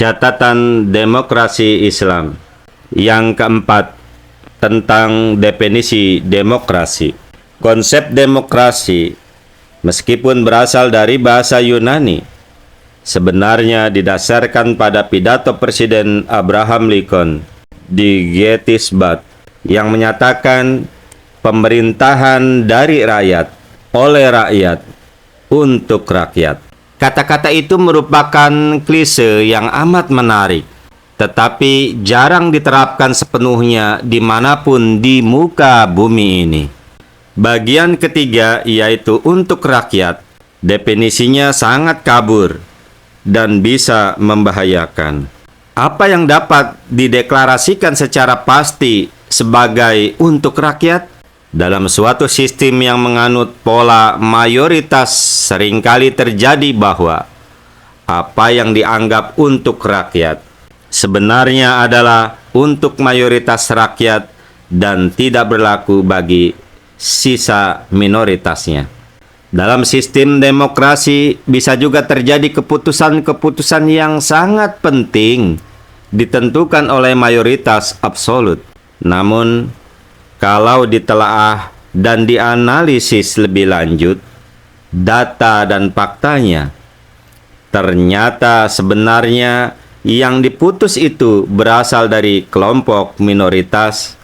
Catatan demokrasi Islam. Yang keempat, tentang definisi demokrasi. Konsep demokrasi, meskipun berasal dari bahasa Yunani, sebenarnya didasarkan pada pidato Presiden Abraham Lincoln di Gettysburg yang menyatakan pemerintahan dari rakyat, oleh rakyat, untuk rakyat. Kata-kata itu merupakan klise yang amat menarik, tetapi jarang diterapkan sepenuhnya dimanapun di muka bumi ini. Bagian ketiga, yaitu untuk rakyat, definisinya sangat kabur dan bisa membahayakan. Apa yang dapat dideklarasikan secara pasti sebagai untuk rakyat? Dalam suatu sistem yang menganut pola mayoritas, seringkali terjadi bahwa apa yang dianggap untuk rakyat sebenarnya adalah untuk mayoritas rakyat dan tidak berlaku bagi sisa minoritasnya. Dalam sistem demokrasi bisa juga terjadi keputusan-keputusan yang sangat penting ditentukan oleh mayoritas absolut. Namun, kalau ditelaah dan dianalisis lebih lanjut, data dan faktanya, ternyata sebenarnya yang diputus itu berasal dari kelompok minoritas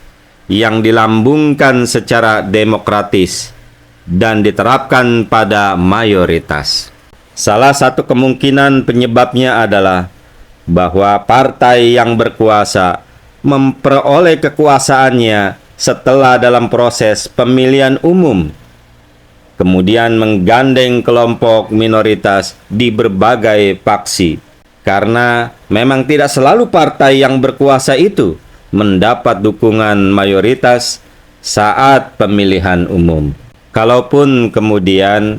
yang dilambungkan secara demokratis dan diterapkan pada mayoritas. Salah satu kemungkinan penyebabnya adalah bahwa partai yang berkuasa memperoleh kekuasaannya setelah dalam proses pemilihan umum, kemudian menggandeng kelompok minoritas di berbagai faksi, karena memang tidak selalu partai yang berkuasa itu mendapat dukungan mayoritas saat pemilihan umum. Kalaupun kemudian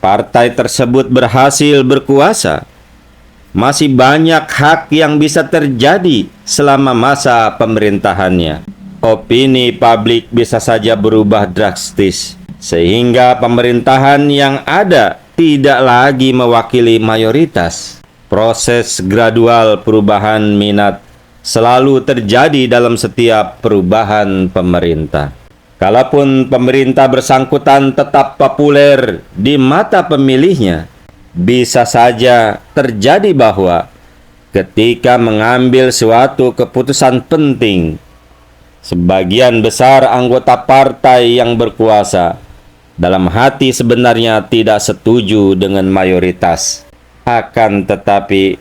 partai tersebut berhasil berkuasa, masih banyak hak yang bisa terjadi selama masa pemerintahannya. Opini publik bisa saja berubah drastis, sehingga pemerintahan yang ada tidak lagi mewakili mayoritas. Proses gradual perubahan minat selalu terjadi dalam setiap perubahan pemerintah. Kalaupun pemerintah bersangkutan tetap populer di mata pemilihnya, bisa saja terjadi bahwa ketika mengambil suatu keputusan penting, sebagian besar anggota partai yang berkuasa dalam hati sebenarnya tidak setuju dengan mayoritas. Akan tetapi,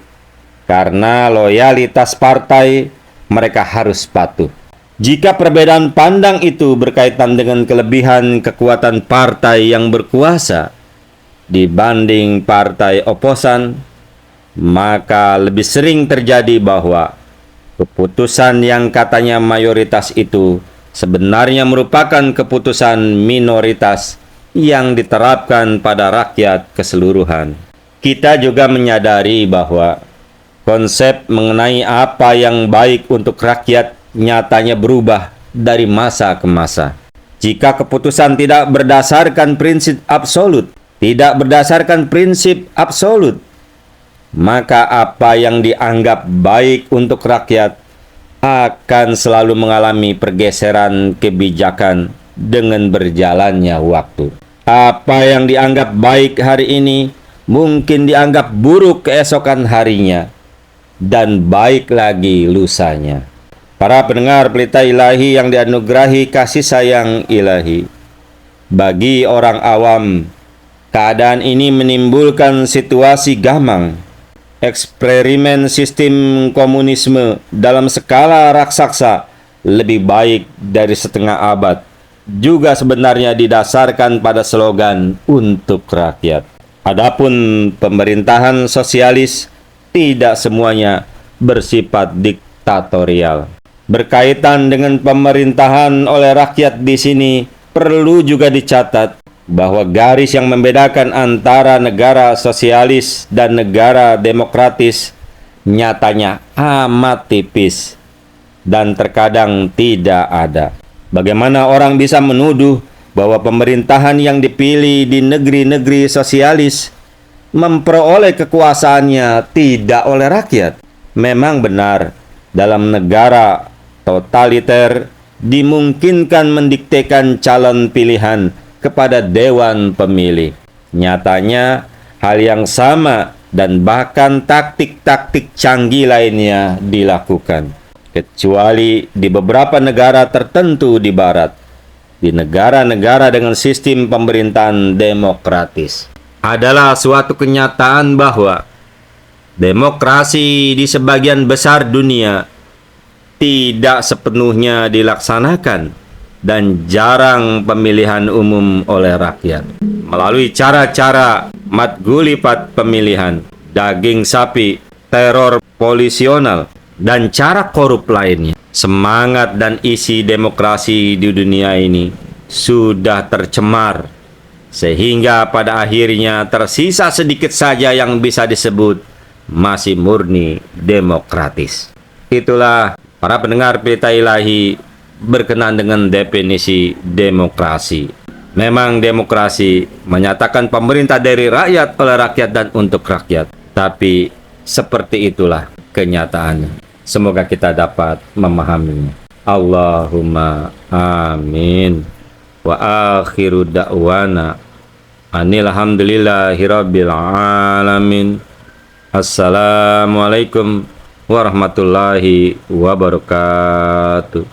karena loyalitas partai, mereka harus patuh. Jika perbedaan pandang itu berkaitan dengan kelebihan kekuatan partai yang berkuasa dibanding partai oposan, maka lebih sering terjadi bahwa keputusan yang katanya mayoritas itu sebenarnya merupakan keputusan minoritas yang diterapkan pada rakyat keseluruhan. Kita juga menyadari bahwa konsep mengenai apa yang baik untuk rakyat nyatanya berubah dari masa ke masa. Jika keputusan tidak berdasarkan prinsip absolut, maka apa yang dianggap baik untuk rakyat akan selalu mengalami pergeseran kebijakan dengan berjalannya waktu. Apa yang dianggap baik hari ini mungkin dianggap buruk keesokan harinya dan baik lagi lusanya. Para pendengar Pelita Ilahi yang dianugerahi kasih sayang ilahi, bagi orang awam, keadaan ini menimbulkan situasi gamang. Eksperimen sistem komunisme dalam skala raksasa lebih baik dari setengah abad juga sebenarnya didasarkan pada slogan untuk rakyat. Adapun pemerintahan sosialis tidak semuanya bersifat diktatorial. Berkaitan dengan pemerintahan oleh rakyat di sini perlu juga dicatat bahwa garis yang membedakan antara negara sosialis dan negara demokratis nyatanya amat tipis dan terkadang tidak ada. Bagaimana orang bisa menuduh bahwa pemerintahan yang dipilih di negeri-negeri sosialis memperoleh kekuasaannya tidak oleh rakyat? Memang benar, dalam negara totaliter dimungkinkan mendiktekan calon pilihan kepada dewan pemilih. Nyatanya, hal yang sama dan bahkan taktik-taktik canggih lainnya dilakukan. Kecuali di beberapa negara tertentu di Barat, di negara-negara dengan sistem pemerintahan demokratis. Adalah suatu kenyataan bahwa demokrasi di sebagian besar dunia tidak sepenuhnya dilaksanakan dan jarang pemilihan umum oleh rakyat. Melalui cara-cara matgulipat pemilihan, daging sapi, teror polisional, dan cara korup lainnya. Semangat dan isi demokrasi di dunia ini sudah tercemar, sehingga pada akhirnya tersisa sedikit saja yang bisa disebut masih murni demokratis. Itulah para pendengar Pelita Ilahi berkenan dengan definisi demokrasi. Memang demokrasi menyatakan pemerintah dari rakyat, oleh rakyat, dan untuk rakyat. Tapi seperti itulah kenyataannya. Semoga kita dapat memahaminya. Allahumma amin. Wa akhiru da'wana anilhamdulillahirabbil alamin. Assalamualaikum warahmatullahi wabarakatuh.